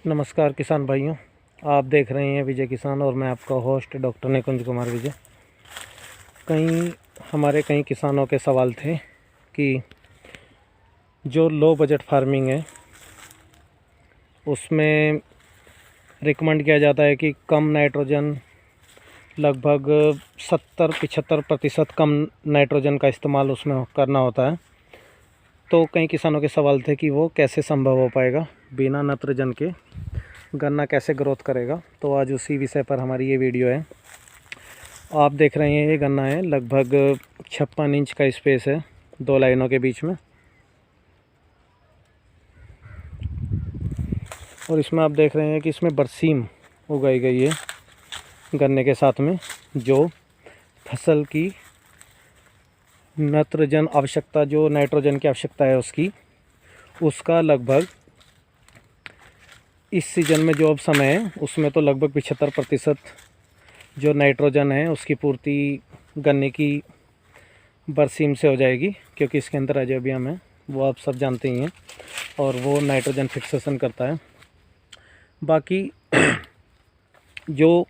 नमस्कार किसान भाइयों, आप देख रहे हैं विजय किसान और मैं आपका होस्ट डॉक्टर निकुंज कुमार विजय। कई किसानों के सवाल थे कि जो लो बजट फार्मिंग है उसमें रिकमेंड किया जाता है कि कम नाइट्रोजन, लगभग 70-75% कम नाइट्रोजन का इस्तेमाल उसमें करना होता है। तो कई किसानों के सवाल थे कि वो कैसे संभव हो पाएगा, बिना नाइट्रोजन के गन्ना कैसे ग्रोथ करेगा। तो आज उसी विषय पर हमारी ये वीडियो है। आप देख रहे हैं ये गन्ना है, लगभग 56 इंच का स्पेस है 2 लाइनों के बीच में। और इसमें आप देख रहे हैं कि इसमें बरसीम उगाई गई है गन्ने के साथ में, जो फसल की नाइट्रोजन आवश्यकता, जो नाइट्रोजन की आवश्यकता है उसका लगभग इस सीज़न में जो अब समय है उसमें तो लगभग 75% जो नाइट्रोजन है उसकी पूर्ति गन्ने की बरसीम से हो जाएगी, क्योंकि इसके अंदर राइजोबियम है, वो आप सब जानते ही हैं, और वो नाइट्रोजन फिक्सेशन करता है। बाकी जो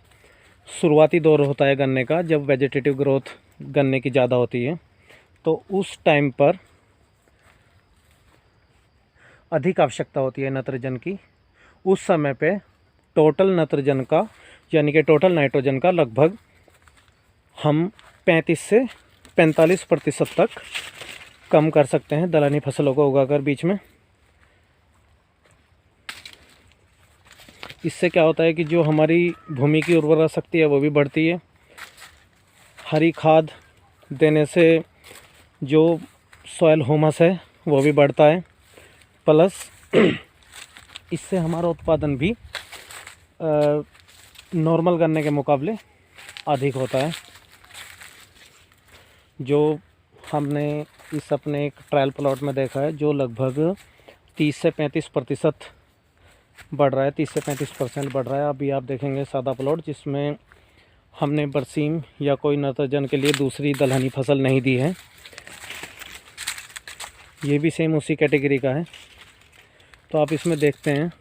शुरुआती दौर होता है गन्ने का, जब वेजिटेटिव ग्रोथ गन्ने की ज़्यादा होती है, तो उस टाइम पर अधिक आवश्यकता होती है नाइट्रोजन की। उस समय पे टोटल नाइट्रोजन का, यानी कि टोटल नाइट्रोजन का लगभग हम 35 से 45% तक कम कर सकते हैं दलहनी फसलों को उगाकर बीच में। इससे क्या होता है कि जो हमारी भूमि की उर्वरा शक्ति है वो भी बढ़ती है। हरी खाद देने से जो सॉइल ह्यूमस है वो भी बढ़ता है, प्लस इससे हमारा उत्पादन भी नॉर्मल गन्ने के मुकाबले अधिक होता है। जो हमने इस अपने एक ट्रायल प्लॉट में देखा है, जो लगभग 30 से 35% बढ़ रहा है, 30 से 35% बढ़ रहा है। अभी आप देखेंगे सादा प्लॉट जिसमें हमने बरसीम या कोई नाइट्रोजन के लिए दूसरी दलहनी फसल नहीं दी है, ये भी सेम उसी कैटेगरी का है। तो आप इसमें देखते हैं,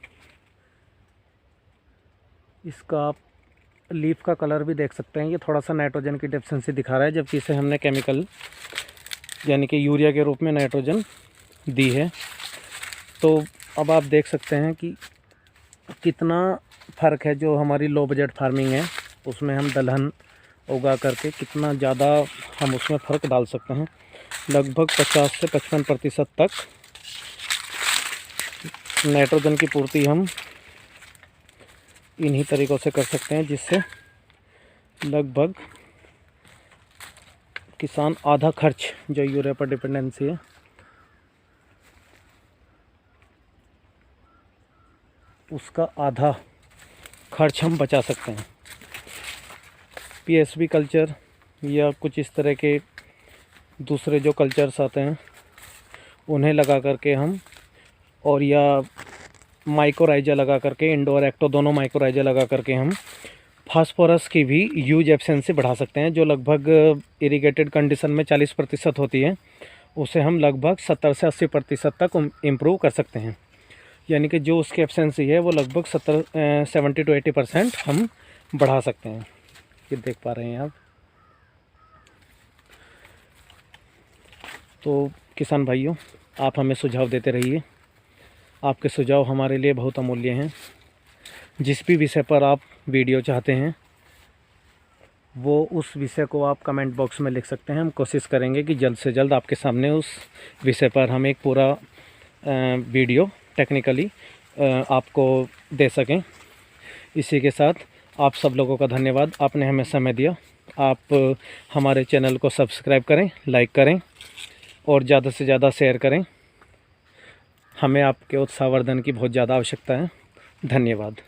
इसका आप लीफ का कलर भी देख सकते हैं, ये थोड़ा सा नाइट्रोजन की डेफिशिएंसी दिखा रहा है, जबकि इसे हमने केमिकल यानी कि यूरिया के रूप में नाइट्रोजन दी है। तो अब आप देख सकते हैं कि कितना फ़र्क है। जो हमारी लो बजट फार्मिंग है उसमें हम दलहन उगा करके कितना ज़्यादा हम उसमें फ़र्क डाल सकते हैं। लगभग 50 से 55% तक नाइट्रोजन की पूर्ति हम इन्हीं तरीक़ों से कर सकते हैं, जिससे लगभग किसान आधा खर्च जो यूरिया पर डिपेंडेंसी है उसका आधा खर्च हम बचा सकते हैं। पीएसबी कल्चर या कुछ इस तरह के दूसरे जो कल्चर्स आते हैं उन्हें लगा करके हम, और या माइक्रोराइजा लगा करके, इंडोर एक्टो दोनों माइक्रोराइजा लगा करके हम फास्फोरस की भी यूज एफिशिएंसी बढ़ा सकते हैं। जो लगभग इरिगेटेड कंडीशन में 40% होती है, उसे हम लगभग 70 से 80% तक इम्प्रूव कर सकते हैं। यानी कि जो उसकी एफिशिएंसी है वो लगभग 70 to 80% हम बढ़ा सकते हैं। ये देख पा रहे हैं आप। तो किसान भाइयों, आप हमें सुझाव देते रहिए, आपके सुझाव हमारे लिए बहुत अमूल्य हैं। जिस भी विषय पर आप वीडियो चाहते हैं वो उस विषय को आप कमेंट बॉक्स में लिख सकते हैं। हम कोशिश करेंगे कि जल्द से जल्द आपके सामने उस विषय पर हम एक पूरा वीडियो टेक्निकली आपको दे सकें। इसी के साथ आप सब लोगों का धन्यवाद, आपने हमें समय दिया। आप हमारे चैनल को सब्सक्राइब करें, लाइक करें और ज़्यादा से ज़्यादा शेयर करें। हमें आपके उत्साहवर्धन की बहुत ज़्यादा आवश्यकता है। धन्यवाद।